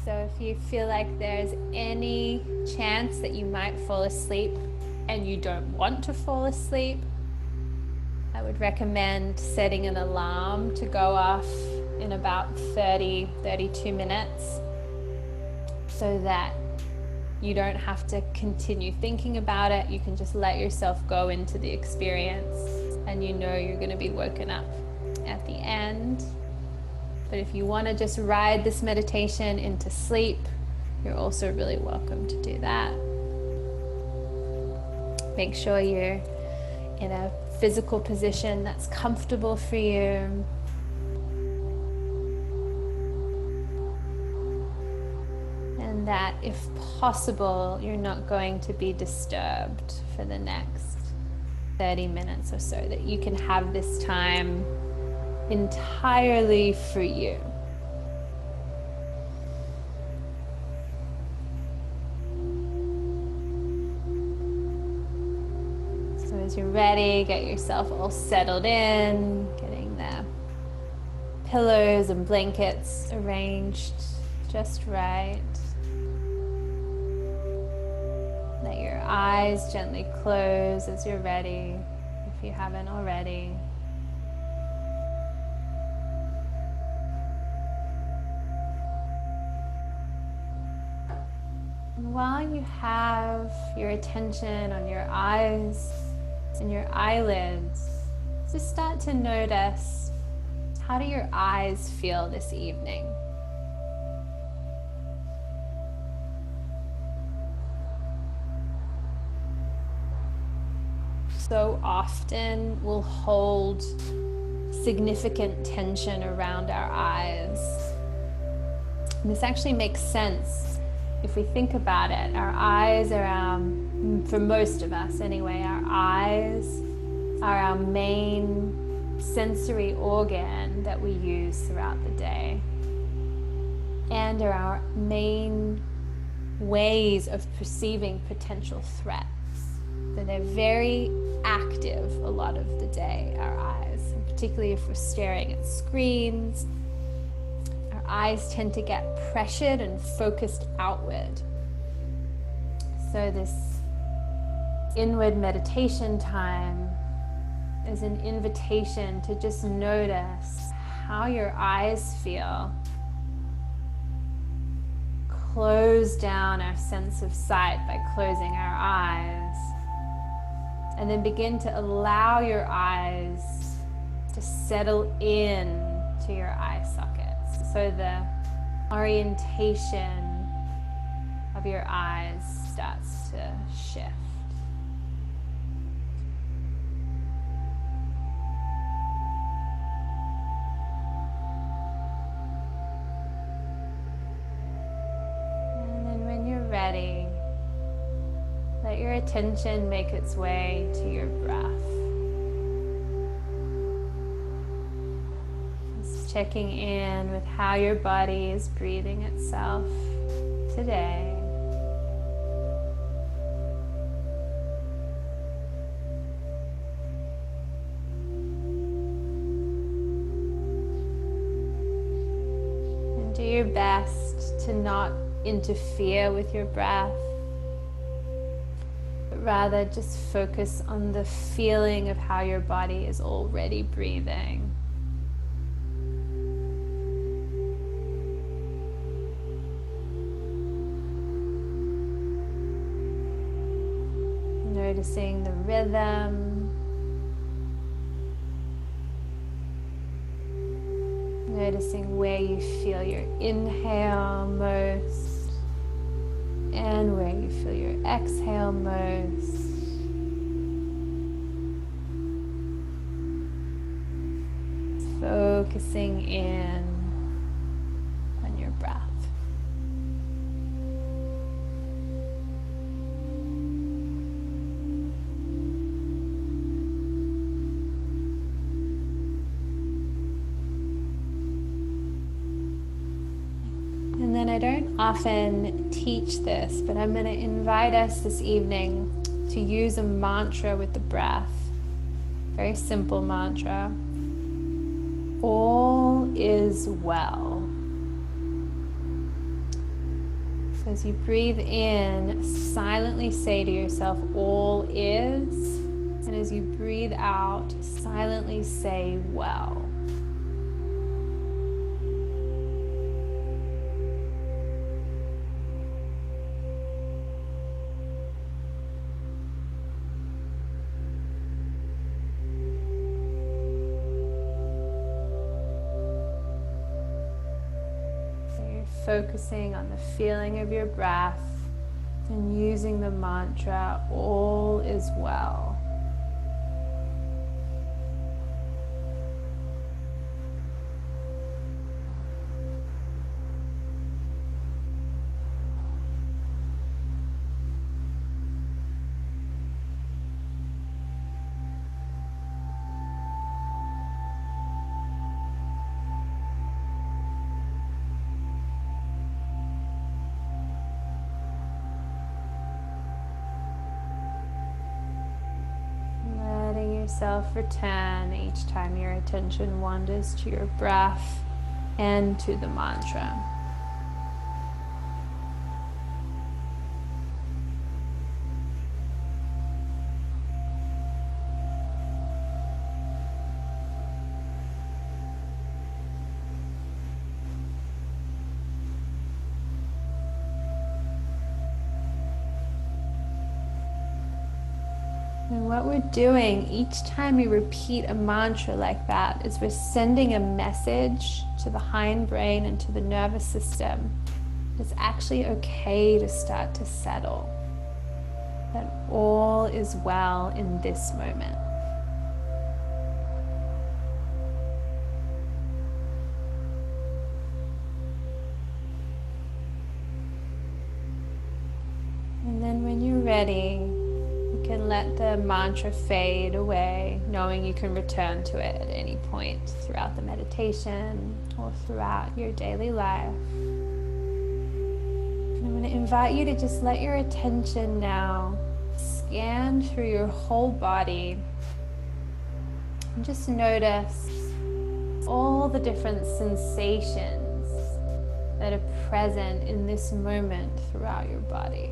So if you feel like there's any chance that you might fall asleep and you don't want to fall asleep, I would recommend setting an alarm to go off in about 32 minutes so that you don't have to continue thinking about it. You can just let yourself go into the experience and you know you're going to be woken up at the end. But if you want to just ride this meditation into sleep, you're also really welcome to do that. Make sure you're in a physical position that's comfortable for you. And that, if possible, you're not going to be disturbed for the next 30 minutes or so, that you can have this time entirely for you. So as you're ready, get yourself all settled in, getting the pillows and blankets arranged just right. Let your eyes gently close as you're ready, if you haven't already. And while you have your attention on your eyes and your eyelids, just start to notice, how do your eyes feel this evening? So often we'll hold significant tension around our eyes. And this actually makes sense if we think about it. Our eyes are for most of us anyway, our eyes are our main sensory organ that we use throughout the day, and are our main ways of perceiving potential threats. So they're very active a lot of the day, our eyes, and particularly if we're staring at screens. Our eyes tend to get pressured and focused outward. So this inward meditation time is an invitation to just notice how your eyes feel. Close down our sense of sight by closing our eyes. And then begin to allow your eyes to settle in to your eye sockets. So the orientation of your eyes starts to shift. And then when you're ready, let your attention make its way to your breath. Just checking in with how your body is breathing itself today. And do your best to not interfere with your breath, rather just focus on the feeling of how your body is already breathing. Noticing the rhythm. Noticing where you feel your inhale most and where you feel your exhale most. Focusing in on your breath. And then I don't often teach this, but I'm going to invite us this evening to use a mantra with the breath. Very simple mantra. All is well. So as you breathe in, silently say to yourself, all is. And as you breathe out, silently say, well. Focusing on the feeling of your breath and using the mantra, all is well. Yourself return each time your attention wanders to your breath and to the mantra. And what we're doing each time we repeat a mantra like that is we're sending a message to the hindbrain and to the nervous system. It's actually okay to start to settle, that all is well in this moment. And then when you're ready, you can let the mantra fade away, knowing you can return to it at any point throughout the meditation or throughout your daily life. And I'm going to invite you to just let your attention now scan through your whole body and just notice all the different sensations that are present in this moment throughout your body.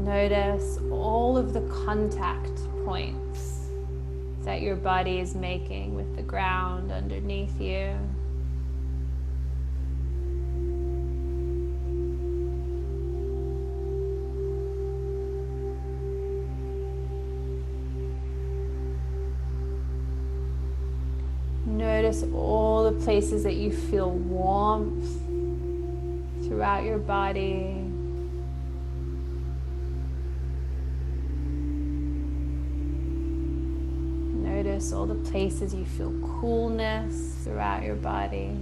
Notice all of the contact points that your body is making with the ground underneath you. Notice all the places that you feel warmth throughout your body. Notice all the places you feel coolness throughout your body.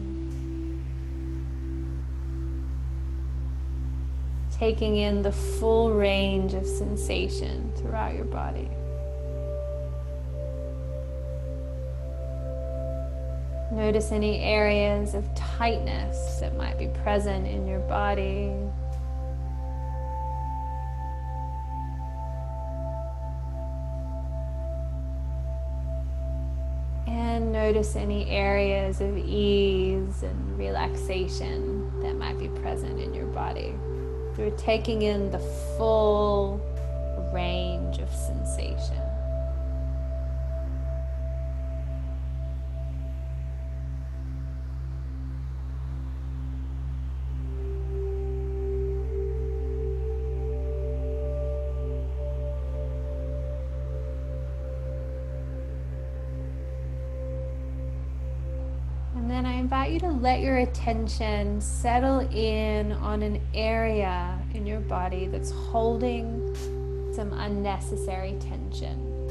Taking in the full range of sensation throughout your body. Notice any areas of tightness that might be present in your body. And notice any areas of ease and relaxation that might be present in your body. So we're taking in the full range of sensation. And then I invite you to let your attention settle in on an area in your body that's holding some unnecessary tension.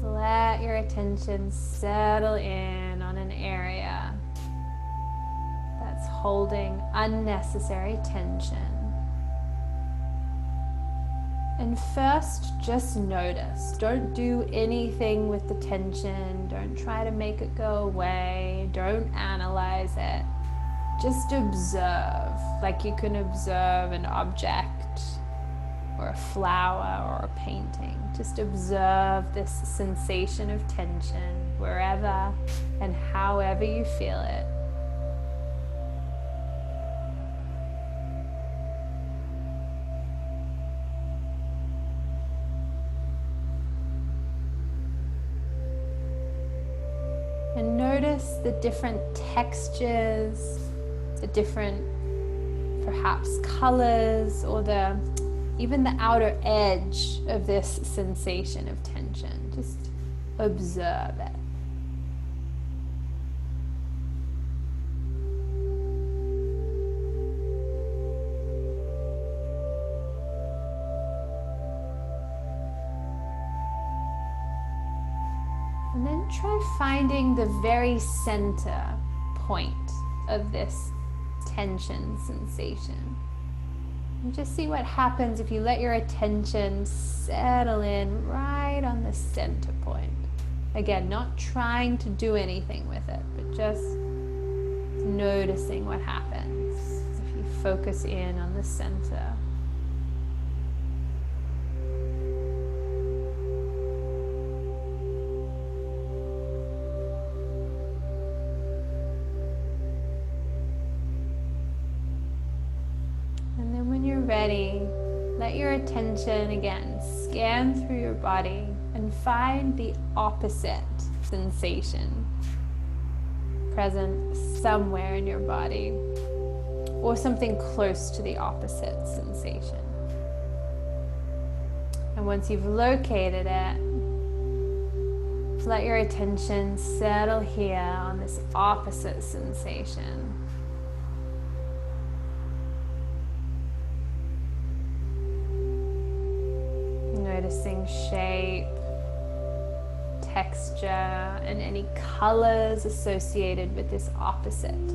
Let your attention settle in on an area that's holding unnecessary tension. And first, just notice. Don't do anything with the tension. Don't try to make it go away. Don't analyze it. Just observe, like you can observe an object or a flower or a painting. Just observe this sensation of tension wherever and however you feel it. And notice the different textures, the different perhaps colors, or even the outer edge of this sensation of tension. Just observe it. And then try finding the very center point of this tension sensation. And just see what happens if you let your attention settle in right on the center point. Again, not trying to do anything with it, but just noticing what happens if you focus in on the center. And then when you're ready, let your attention again scan through your body and find the opposite sensation present somewhere in your body, or something close to the opposite sensation. And once you've located it, let your attention settle here on this opposite sensation. Noticing shape, texture, and any colors associated with this opposite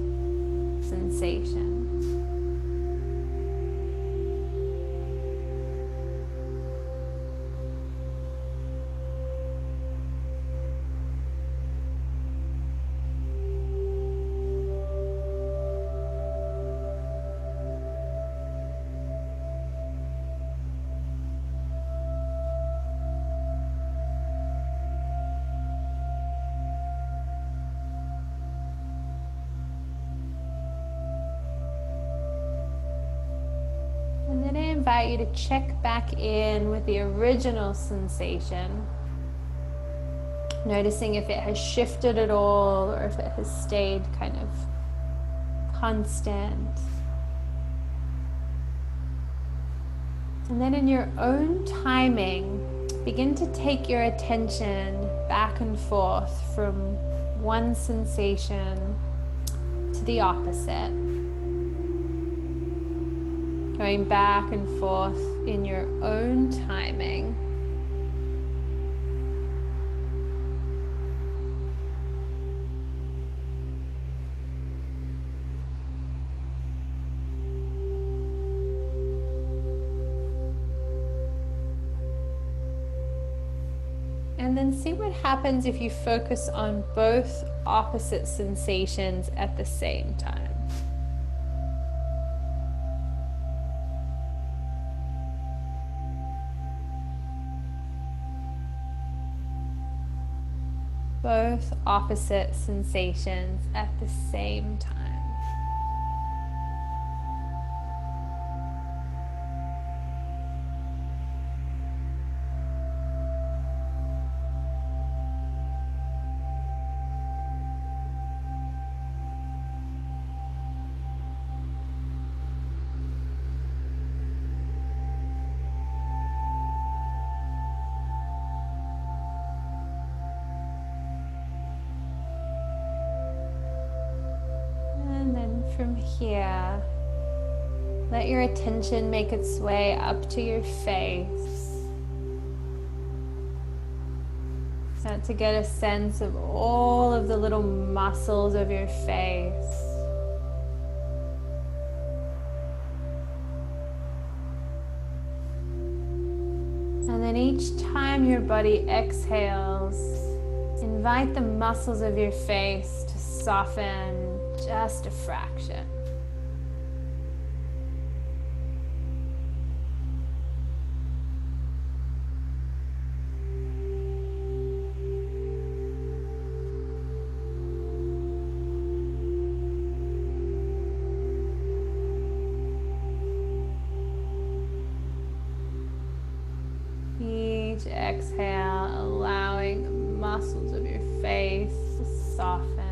sensation. And then I invite you to check back in with the original sensation, noticing if it has shifted at all or if it has stayed kind of constant. And then in your own timing, begin to take your attention back and forth from one sensation to the opposite. Going back and forth in your own timing. And then see what happens if you focus on both opposite sensations at the same time. Both opposite sensations at the same time. From here, let your attention make its way up to your face. Start to get a sense of all of the little muscles of your face. And then each time your body exhales, invite the muscles of your face to soften just a fraction. each exhale, allowing the muscles of your face to soften.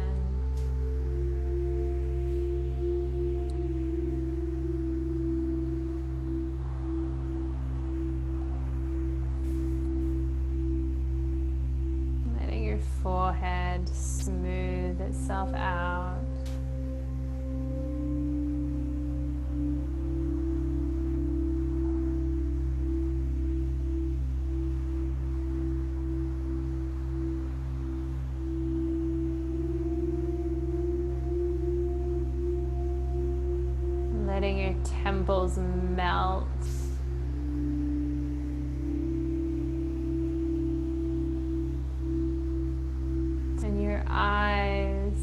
Letting your forehead smooth itself out. Letting your temples melt. And your eyes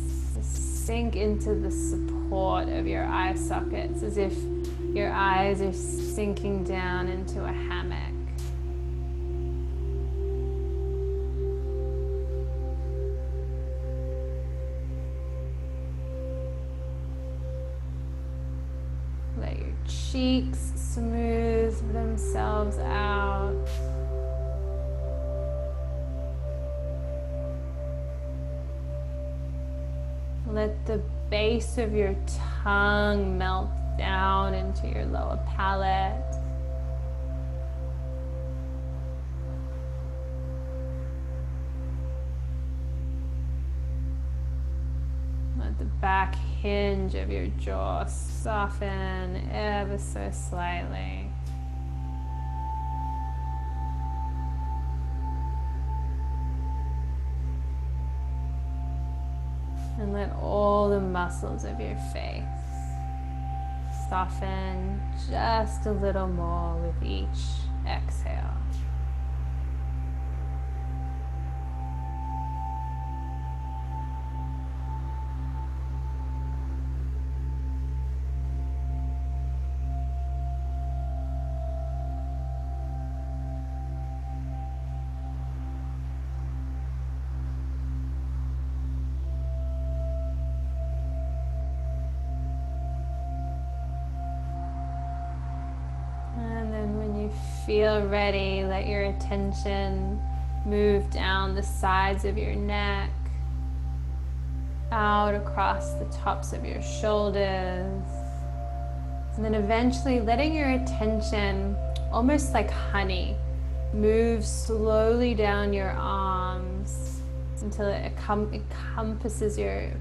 sink into the support of your eye sockets as if your eyes are sinking down into a hammock. Let your cheeks smooth themselves out. Let the base of your tongue melt down into your lower palate. Let the back hinge of your jaw soften ever so slightly. And let all the muscles of your face soften just a little more with each exhale. Feel ready, let your attention move down the sides of your neck, out across the tops of your shoulders, and then eventually letting your attention, almost like honey, move slowly down your arms until it encompasses your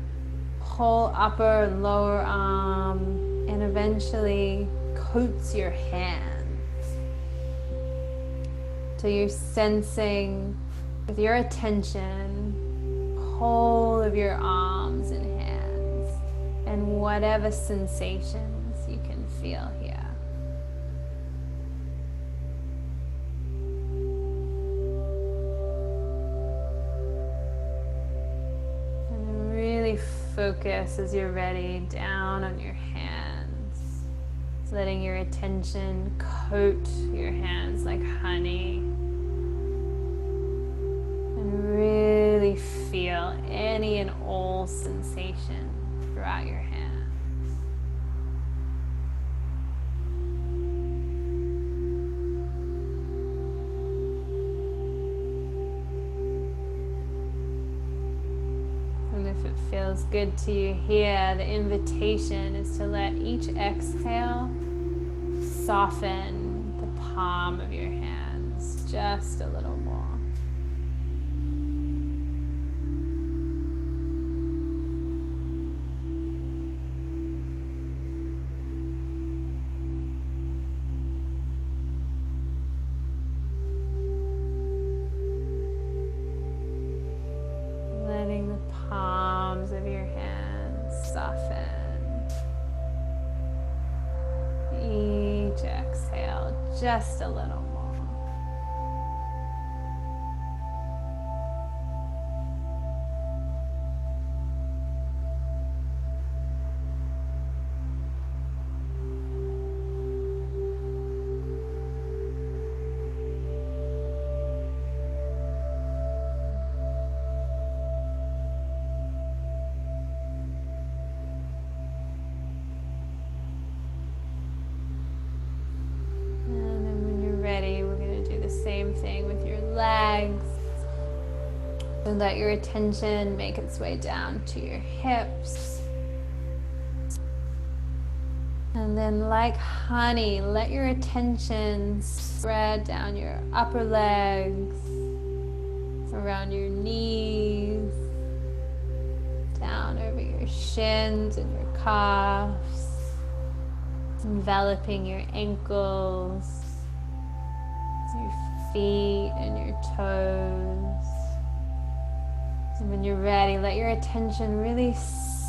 whole upper and lower arm and eventually coats your hand. So you're sensing with your attention whole of your arms and hands and whatever sensations you can feel here. And really focus as you're ready down on your hands. Letting your attention coat your hands like honey. And really feel any and all sensation throughout your hands. And if it feels good to you here, the invitation is to let each exhale soften the palm of your hands just a little more. Letting the palms of your hands soften. Each exhale, just a little more. same thing with your legs. So let your attention make its way down to your hips. And then like honey, let your attention spread down your upper legs, around your knees, down over your shins and your calves, enveloping your ankles, your feet and your toes. And when you're ready, let your attention really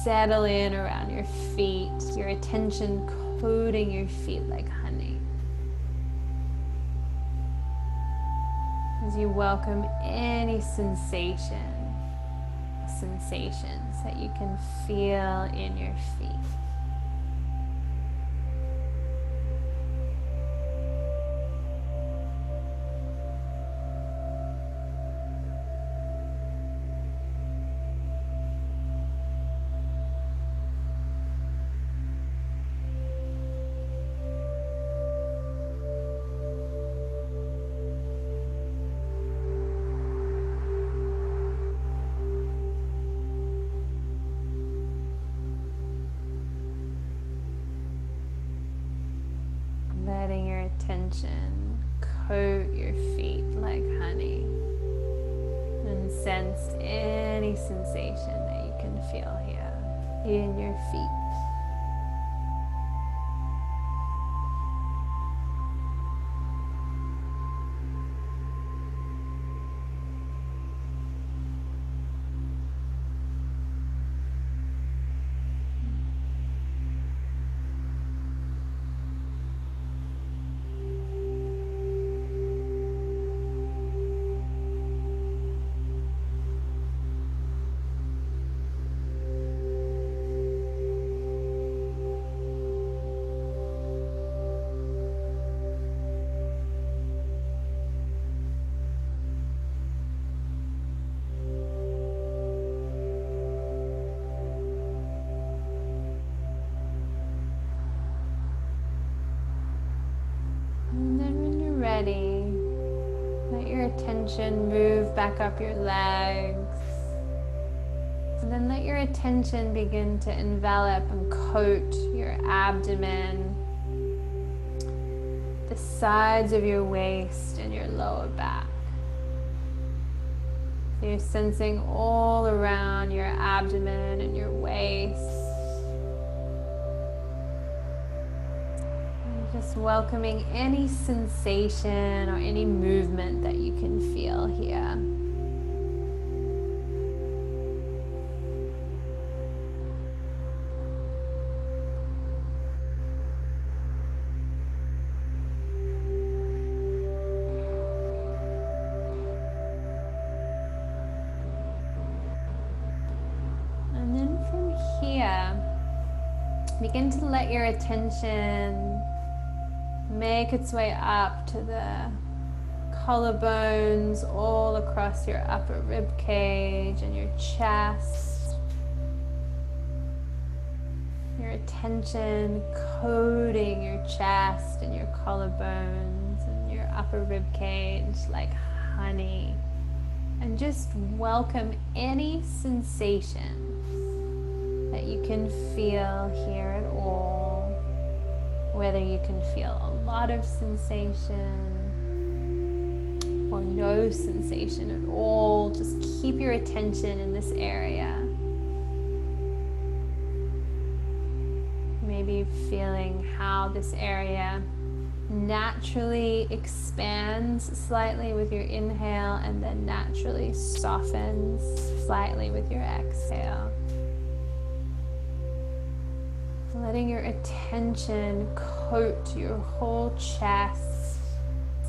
settle in around your feet, your attention coating your feet like honey. As you welcome any sensations that you can feel in your feet. Letting your attention coat your feet like honey and sense any sensation that you can feel here in your feet. And then when you're ready, let your attention move back up your legs. And then let your attention begin to envelop and coat your abdomen, the sides of your waist and your lower back. So you're sensing all around your abdomen and your waist. Just welcoming any sensation or any movement that you can feel here. And then from here, begin to let your attention make its way up to the collarbones, all across your upper rib cage and your chest. Your attention coating your chest and your collarbones and your upper rib cage like honey. And just welcome any sensation that you can feel here at all. Whether you can feel a lot of sensation or no sensation at all, just keep your attention in this area. Maybe feeling how this area naturally expands slightly with your inhale and then naturally softens slightly with your exhale. Letting your attention coat your whole chest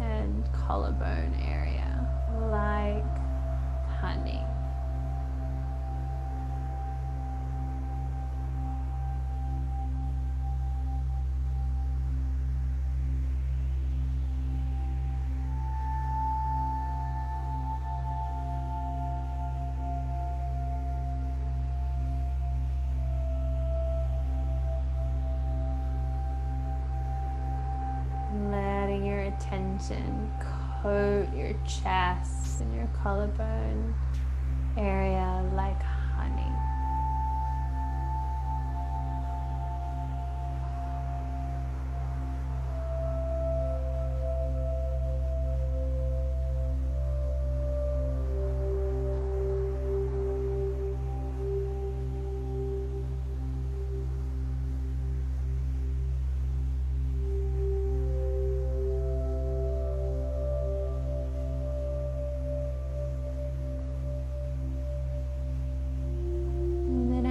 and collarbone area like honey. Attention coat your chest and your collarbone area like honey.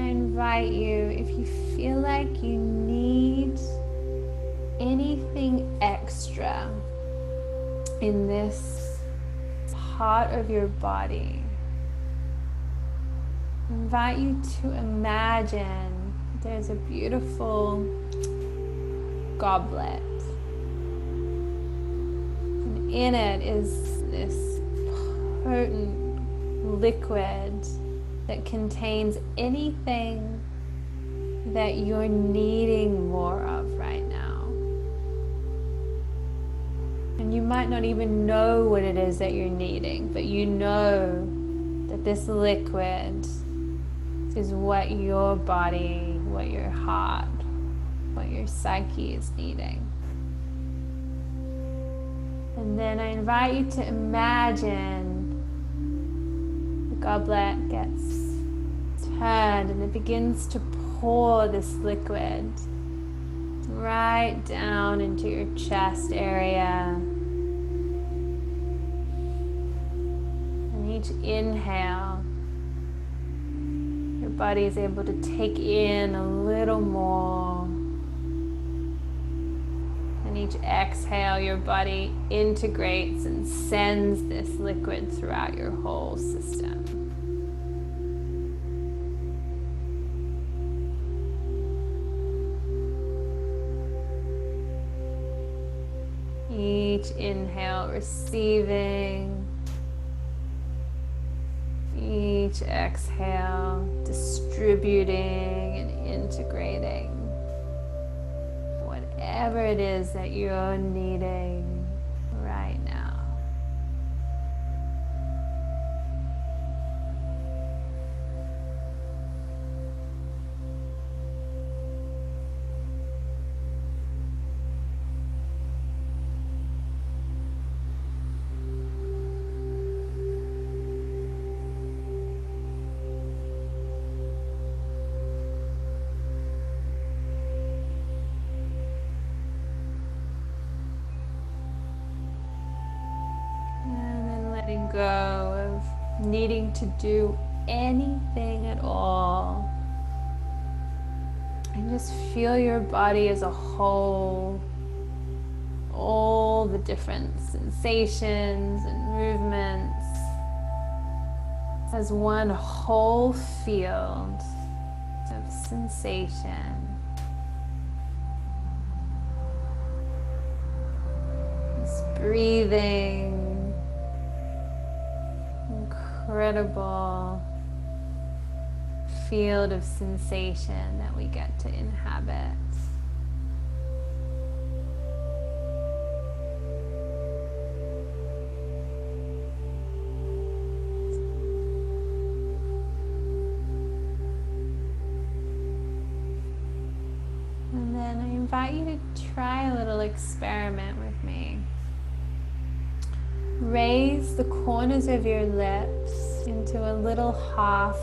Invite you, if you feel like you need anything extra in this part of your body, I invite you to imagine there's a beautiful goblet, and in it is this potent liquid that contains anything that you're needing more of right now. And you might not even know what it is that you're needing, but you know that this liquid is what your body, what your heart, what your psyche is needing. And then I invite you to imagine goblet gets turned and it begins to pour this liquid right down into your chest area. And each inhale, your body is able to take in a little more. And each exhale, your body integrates and sends this liquid throughout your whole system. Each inhale receiving, each exhale distributing and integrating whatever it is that you're needing right now. Go of needing to do anything at all, and just feel your body as a whole, all the different sensations and movements as one whole field of sensation. Just breathing. Incredible field of sensation that we get to inhabit. And then I invite you to try a little experiment with me. Raise the corners of your lips into a little half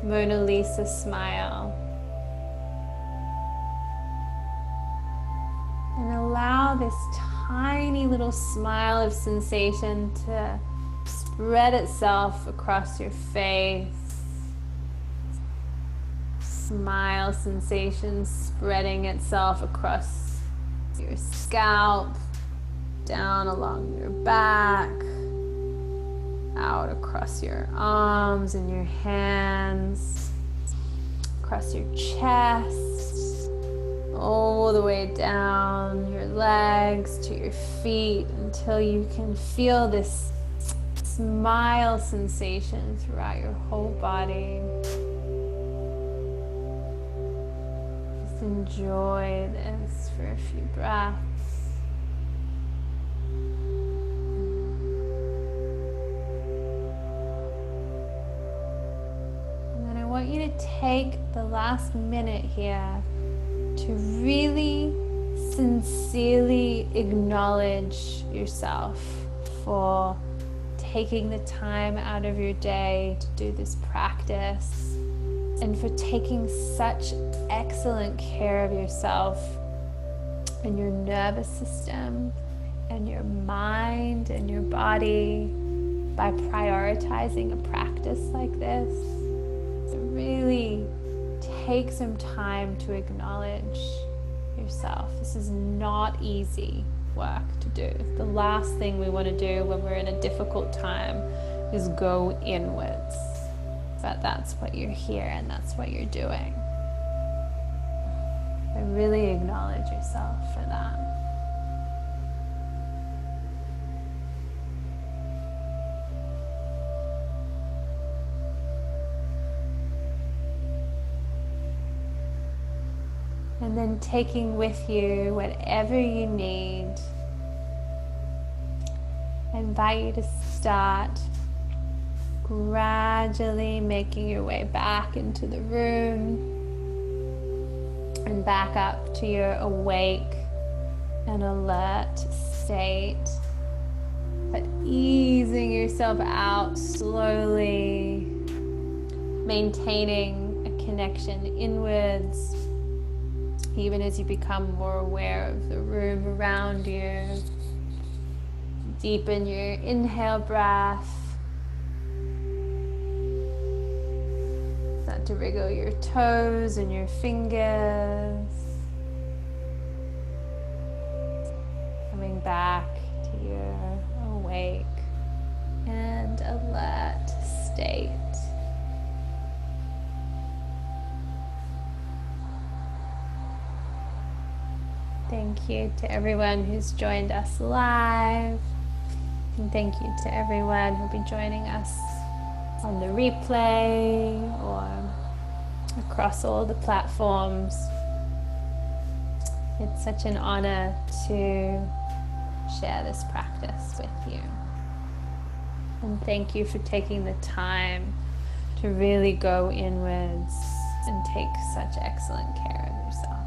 Mona Lisa smile. And allow this tiny little smile of sensation to spread itself across your face. Smile sensation spreading itself across your scalp, down along your back, out across your arms and your hands, across your chest, all the way down your legs to your feet until you can feel this smile sensation throughout your whole body. Just enjoy this for a few breaths. take the last minute here to really sincerely acknowledge yourself for taking the time out of your day to do this practice, and for taking such excellent care of yourself and your nervous system and your mind and your body by prioritizing a practice like this. So really take some time to acknowledge yourself. This is not easy work to do. The last thing we want to do when we're in a difficult time is go inwards. But that's what you're here and that's what you're doing. So really acknowledge yourself for that. And then taking with you whatever you need. I invite you to start gradually making your way back into the room and back up to your awake and alert state. But easing yourself out slowly, maintaining a connection inwards, even as you become more aware of the room around you. Deepen your inhale breath. Start to wriggle your toes and your fingers. Coming back to your awake and alert state. Thank you to everyone who's joined us live. And thank you to everyone who'll be joining us on the replay or across all the platforms. It's such an honor to share this practice with you. And thank you for taking the time to really go inwards and take such excellent care of yourself.